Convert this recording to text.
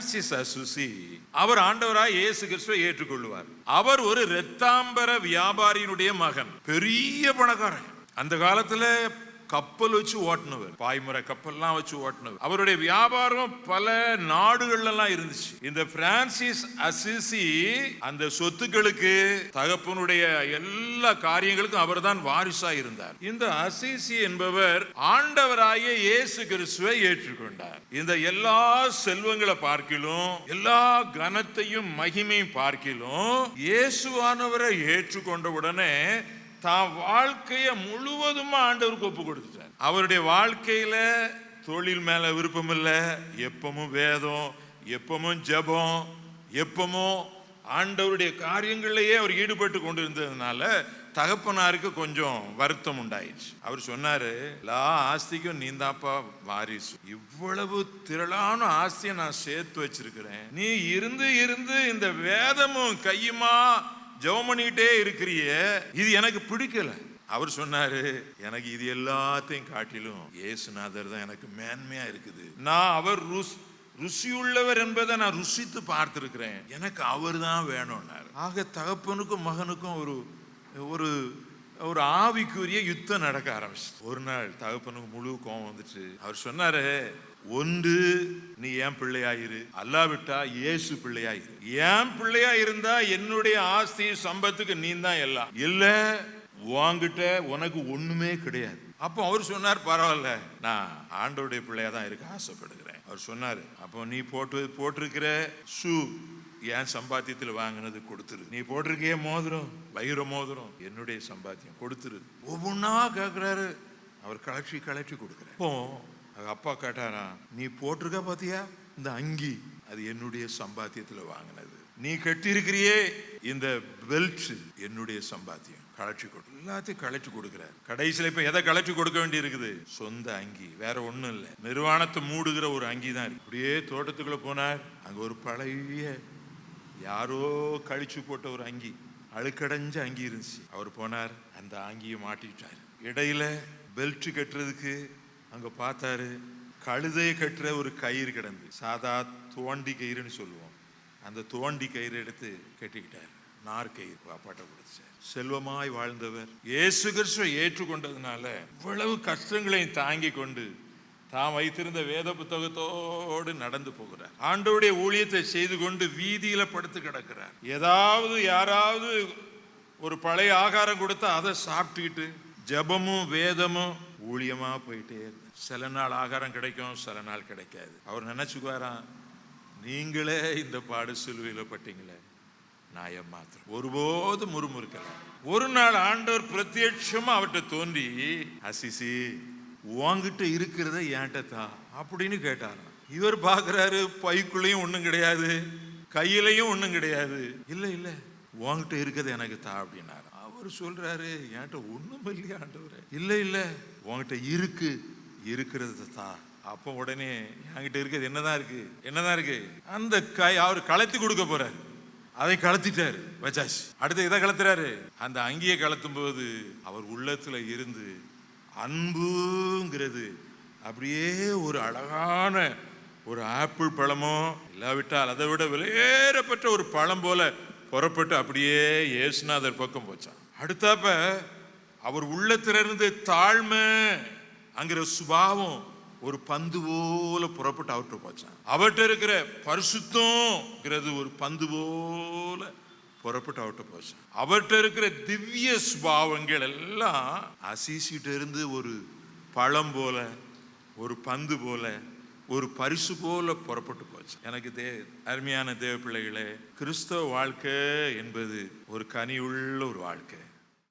Francis அசுசி அவர் ஆண்டவராய் இயேசு கிறிஸ்துவை ஏற்றுக்கொள்வார். அவர் ஒரு இரத்தாம்பர வியாபாரியினுடைய மகன், பெரிய பணக்காரன். அந்த காலத்துல கப்பல் வச்சு ஓட்டினவர், பாய்மர கப்பல்லாம் வச்சு ஓட்டினவர். அவருடைய வியாபாரம் பல நாடுகள்லாம் இருந்துச்சு. இந்த பிரான்சிஸ் அசிசி அந்த சொத்துக்களுக்கு, தகப்பனுடைய எல்லா காரியங்களுக்கும் அவர் தான் வாரிசா இருந்தார். இந்த அசிசி என்பவர் ஆண்டவராகிய இயேசு கிறிஸ்துவை ஏற்றுக்கொண்டார். இந்த எல்லா செல்வங்களை பார்க்கிலும், எல்லா கனத்தையும் மகிமையும் பார்க்கிலும், இயேசுவானவரை ஏற்றுக்கொண்ட உடனே தான் வாழ்க்கைய முழுவதுமா ஆண்டவருக்கு ஒப்பு கொடுத்துட்டார். அவருடைய வாழ்க்கையில தொழில் மேல விருப்பம் இல்லை, எப்பவும் வேதம், எப்பவும் ஜெபம், எப்பவும் ஆண்டவருடைய காரியங்களிலேயே அவர் ஈடுபட்டு கொண்டு இருந்ததுனால தகப்பனாருக்கு கொஞ்சம் வருத்தம் உண்டாயிடுச்சு. அவர் சொன்னாரு, எல்லா ஆஸ்திக்கும் நீந்தாப்பா வாரிசு, இவ்வளவு திரளான ஆஸ்தியை நான் சேர்த்து வச்சிருக்கிறேன், நீ இருந்து இருந்து இந்த வேதமும் கையுமா ஜெபம் பண்ணிக்கிட்டே இருக்கிறிய, இது எனக்கு பிடிக்கல. அவர் சொன்னாரு, எனக்கு இது எல்லாத்தையும் காட்டிலும் இயேசுநாதர் தான் எனக்கு மேன்மையா இருக்குது. நான் அவர் ருசியுள்ளவர் என்பதை நான் ருசித்து பார்த்திருக்கிறேன், எனக்கு அவர் தான் வேணும்னாரு. ஆக தகப்பனுக்கும் மகனுக்கும் ஒரு ஒரு ஒரு ஆவிக்குரிய யுத்தம் நடக்க ஆரம்பிச்சு. ஒரு நாள் தகப்பனுக்கு முழு கோபம் வந்துச்சு. அவர் சொன்னாரு, ஒன்று நீ என் பிள்ளையாயிரு, அல்லாவிட்டா இயேசு பிள்ளையாயிரு. என் பிள்ளையா இருந்தா என்னுடைய ஆஸ்தி சம்பத்துக்கு நீ தான் எல்லாம், இல்ல வாங்கிட்ட உனக்கு ஒண்ணுமே கிடையாது. அப்போ அவர் சொன்னார், பரவாயில்ல, நான் ஆண்டவருடைய பிள்ளையா தான் இருக்க ஆசைப்படுகிறேன். அவர் சொன்னாரு, அப்போ நீ போட்டிருக்கிற ஷூ என் சம்பாத்தியத்தில் வாங்கினது கொடுத்துரு, நீ போட்டிருக்கிய மோதிரம், வைர மோதிரம், என்னுடைய சம்பாத்தியம், கொடுத்துரு. ஒவ்வொன்னா கேட்கிறாரு. அவர் கலெக்டி கொடுக்குறாரு. இப்போ அப்பா கேட்டாரா, நீ போட்டிருக்க பாத்தியா இந்த அங்கி, அது என்னுடைய சம்பாத்தியத்தில் வாங்கினது. நீ கட்டி இருக்கிறியே இந்த பெல்ட், என்னுடைய சம்பாத்தியம், கலெக்டி கொடு. எல்லாத்தையும் கலெக்டி கொடுக்கிறார். கடைசியில் இப்ப எதை கலெக்டி கொடுக்க வேண்டி இருக்குது? சொந்த அங்கி, வேற ஒண்ணும் இல்லை. நிர்வாணத்தை மூடுகிற ஒரு அங்கி தான் இருக்கு. அப்படியே தோட்டத்துக்குள்ள போனார். அங்க ஒரு பழைய யாரோ கழிச்சு போட்ட ஒரு அங்கி, அழுக்கடைஞ்ச அங்கி இருந்துச்சு. அவர் போனார், அந்த அங்கியை மாட்டிக்கிட்டார். இடையில பெல்ட் கட்டுறதுக்கு அங்க பார்த்தாரு, கழுதையை கட்டுற ஒரு கயிறு கிடந்து, சாதா தோண்டி கயிறுன்னு சொல்லுவோம், அந்த தோண்டி கயிறு எடுத்து கட்டிக்கிட்டார். நார்கயிறு அப்பாட்ட கொடுத்து. செல்வமாய் வாழ்ந்தவர் இயேசு கிறிஸ்துவை ஏற்றுக்கொண்டதுனால இவ்வளவு கஷ்டங்களையும் தாங்கி கொண்டு தாம் வைத்திருந்த வேத புத்தகத்தோடு நடந்து போகிறார். ஆண்டவருடைய ஊழியத்தை செய்து கொண்டு வீதியில படுத்து கிடக்கிறார். ஏதாவது யாராவது ஒரு பழைய ஆகாரம் கொடுத்தா அதை சாப்பிட்டுக்கிட்டு ஜபமும் வேதமும் ஊழியமா போயிட்டே இருக்கு. சில நாள் ஆகாரம் கிடைக்கும், சில நாள் கிடைக்காது. அவர் நினைச்சுக்குவாராம், நீங்களே இந்த பாடு சிலுவையில பட்டீங்களே, நான் ஏமாத்திரம் ஒருபோது முறுமுறுக்கல. ஒரு நாள் ஆண்டவர் பிரத்யட்சமா அவர்கிட்ட தோன்றி, அசிசி உன்கிட்ட இருக்கிறத என்கிட்ட தா அப்படின்னு கேட்டாராம். இவர் பாக்குறாரு, பைக்குள்ளையும் ஒண்ணும் கிடையாது, கையிலையும் ஒண்ணும் கிடையாது. இல்ல இல்ல, உன்கிட்ட இருக்கிறது எனக்கு தா அப்படின்னாரு. அவர் சொல்றாரு, என்கிட்ட ஒண்ணும் இல்லையா ஆண்டவரே. இல்ல இல்ல, உன்கிட்ட இருக்கிறது தா. அப்போ உடனே என்கிட்ட இருக்கிறது என்னதான் இருக்கு, அந்த அவர் கலத்தி கொடுக்க போறாரு. அதை கலத்திட்டாரு, வச்சாச்சு. அடுத்து இதை கலத்துறாரு. அந்த அங்கியை கலத்தும் போது அவர் உள்ளத்துல இருந்து அன்புங்கிறது அப்படியே ஒரு அழகான ஒரு ஆப்பிள் பழமோ, இல்லாவிட்டால் அதை விட விலையேறப்பட்ட ஒரு பழம் போல புறப்பட்டு அப்படியே இயேசுநாதர் பக்கம் போச்சான். அடுத்தாப்ப அவர் உள்ளத்திலிருந்து தாழ்மை அங்கிற சுபாவம் ஒரு பந்து போல புறப்பட்டு அவர்கிட்ட போச்சான். அவர்கிட்ட இருக்கிற பரிசுத்தம்ங்கிறது ஒரு பந்து போல புறப்பட்டு அவர்கிட்ட போச்சான். அவர்கிட்ட இருக்கிற திவ்ய சுபாவங்கள் எல்லாம் அசிசிட்ட இருந்து ஒரு பழம் போல, ஒரு பந்து போல, ஒரு பரிசு போல புறப்பட்டு போச்சு. எனக்கு அருமையான தேவ பிள்ளைகளே, கிறிஸ்தவ வாழ்க்கை என்பது ஒரு கனியுள்ள ஒரு வாழ்க்கை.